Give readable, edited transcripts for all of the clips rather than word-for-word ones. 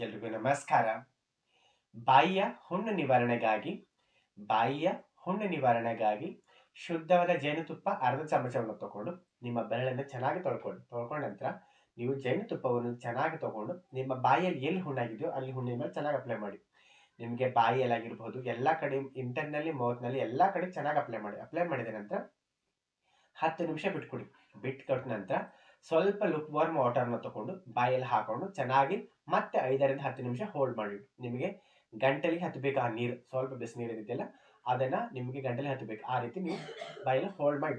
ಎಲ್ರಿಗೂ ನಮಸ್ಕಾರ. ಬಾಯಿಯ ಹುಣ್ಣು ನಿವಾರಣೆಗಾಗಿ ಬಾಯಿಯ ಹುಣ್ಣು ನಿವಾರಣೆಗಾಗಿ ಶುದ್ಧವಾದ ಜೇನುತುಪ್ಪ ಅರ್ಧ ಚಮಚವನ್ನು ತಗೊಂಡು ನಿಮ್ಮ ಬೆರಳನ್ನು ಚೆನ್ನಾಗಿ ತೊಳ್ಕೊಂಡ ನಂತರ ನೀವು ಜೇನುತುಪ್ಪವನ್ನು ಚೆನ್ನಾಗಿ ತಗೊಂಡು ನಿಮ್ಮ ಬಾಯಿಯಲ್ಲಿ ಎಲ್ಲಿ ಹುಣ್ಣಾಗಿದೆಯೋ ಅಲ್ಲಿ ಹುಣ್ಣಿನ ಮೇಲೆ ಚೆನ್ನಾಗಿ ಅಪ್ಲೈ ಮಾಡಿ. ನಿಮಗೆ ಬಾಯಿಯಲ್ಲಾಗಿರ್ಬೋದು ಎಲ್ಲ ಕಡೆ ಇಂಟರ್ನಲ್ಲಿ ಮೌತ್ನಲ್ಲಿ ಎಲ್ಲ ಕಡೆ ಚೆನ್ನಾಗಿ ಅಪ್ಲೈ ಮಾಡಿದ ನಂತರ 10 ನಿಮಿಷ ಬಿಟ್ಕೊಡಿ. ಬಿಟ್ಕೊಟ್ಟ ನಂತರ ಸ್ವಲ್ಪ ಲುಕ್ ವಾರ್ಮ್ ವಾಟರ್ನ ತಗೊಂಡು ಬಾಯಲ್ಲಿ ಹಾಕೊಂಡು ಚೆನ್ನಾಗಿ ಮತ್ತೆ 5ರಿಂದ 10 ನಿಮಿಷ ಹೋಲ್ಡ್ ಮಾಡಿ. ನಿಮಗೆ ಗಂಟಲಿಗೆ ಹತ್ತಬೇಕು ಆ ನೀರು, ಸ್ವಲ್ಪ ಬಿಸಿನೀರು ಇದೆಯಲ್ಲ ಅದನ್ನ ನಿಮಗೆ ಗಂಟಲಿಗೆ ಹತ್ತಬೇಕು. ಆ ರೀತಿ ನೀವು ಬಾಯಲ್ಲಿ ಹೋಲ್ಡ್ ಮಾಡಿ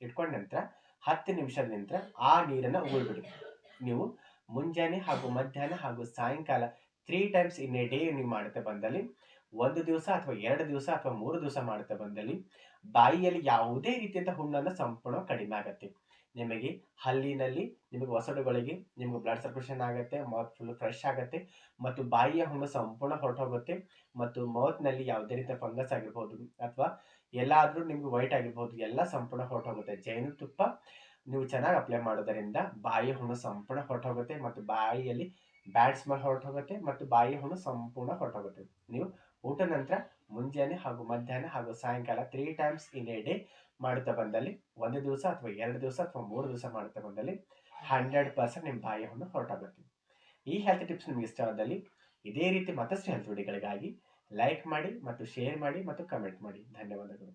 ಇಟ್ಕೊಂಡ ನಂತರ 10 ನಿಮಿಷದ ನಂತರ ಆ ನೀರನ್ನ ಉಗುಳ್ಬಿಡಿ. ನೀವು ಮುಂಜಾನೆ ಹಾಗೂ ಮಧ್ಯಾಹ್ನ ಹಾಗೂ ಸಾಯಂಕಾಲ 3 ಟೈಮ್ಸ್ ಇನ್ ಎ ಡೇ ನೀವು ಮಾಡುತ್ತಾ ಬಂದಲ್ಲಿ 1 ದಿವಸ ಅಥವಾ 2 ದಿವಸ ಅಥವಾ 3 ದಿವಸ ಮಾಡುತ್ತಾ ಬಂದಲ್ಲಿ ಬಾಯಿಯಲ್ಲಿ ಯಾವುದೇ ರೀತಿಯಂತ ಹುಣ್ಣನ್ನು ಸಂಪೂರ್ಣ ಕಡಿಮೆ ಆಗುತ್ತೆ. ನಿಮಗೆ ಹಲ್ಲಿನಲ್ಲಿ ನಿಮಗೆ ಒಸಡುಗಳಿಗೆ ನಿಮಗೆ ಬ್ಲಡ್ ಸರ್ಕ್ಯುಲೇಷನ್ ಆಗುತ್ತೆ, ಮೌತ್ ಫುಲ್ ಫ್ರೆಶ್ ಆಗುತ್ತೆ ಮತ್ತು ಬಾಯಿಯ ಹುಣ್ಣು ಸಂಪೂರ್ಣ ಹೊರಟೋಗುತ್ತೆ ಮತ್ತು ಮೌತ್ನಲ್ಲಿ ಯಾವುದೇ ರೀತಿಯ ಫಂಗಸ್ ಆಗಿರ್ಬೋದು ಅಥವಾ ಎಲ್ಲಾದ್ರೂ ನಿಮ್ಗೆ ವೈಟ್ ಆಗಿರ್ಬೋದು ಎಲ್ಲ ಸಂಪೂರ್ಣ ಹೊರಟೋಗುತ್ತೆ. ಜೇನುತುಪ್ಪ ನೀವು ಚೆನ್ನಾಗಿ ಅಪ್ಲೈ ಮಾಡೋದರಿಂದ ಬಾಯಿಯ ಹುಣ್ಣು ಸಂಪೂರ್ಣ ಹೊರಟೋಗುತ್ತೆ ಮತ್ತು ಬಾಯಿಯಲ್ಲಿ ಬ್ಯಾಡ್ ಸ್ಮೆಲ್ ಹೊರಟೋಗುತ್ತೆ ಮತ್ತು ಬಾಯಿಯ ಹುಣ್ಣು ಸಂಪೂರ್ಣ ಹೊರಟೋಗುತ್ತೆ. ನೀವು ಊಟ ನಂತರ ಮುಂಜಾನೆ ಹಾಗೂ ಮಧ್ಯಾಹ್ನ ಹಾಗೂ ಸಾಯಂಕಾಲ 3 ಟೈಮ್ಸ್ ಇನ್ ಎ ಡೇ ಮಾಡುತ್ತಾ ಬಂದಲ್ಲಿ 1 ದಿವಸ ಅಥವಾ 2 ದಿವಸ ಅಥವಾ 3 ದಿವಸ ಮಾಡುತ್ತಾ ಬಂದಲ್ಲಿ 100% ನಿಮ್ಮ ಬಾಯಿಯ ಹುಣ್ಣು ಹೊರಟೋಗುತ್ತೆ. ಈ ಹೆಲ್ತ್ ಟಿಪ್ಸ್ ನಿಮ್ಗೆ ಇಷ್ಟವಾದಲ್ಲಿ ಇದೇ ರೀತಿ ಮತ್ತಷ್ಟು ಹೆಲ್ತ್ ವಿಡಿಯೋಗಳಿಗಾಗಿ ಲೈಕ್ ಮಾಡಿ ಮತ್ತು ಶೇರ್ ಮಾಡಿ ಮತ್ತು ಕಮೆಂಟ್ ಮಾಡಿ. ಧನ್ಯವಾದಗಳು.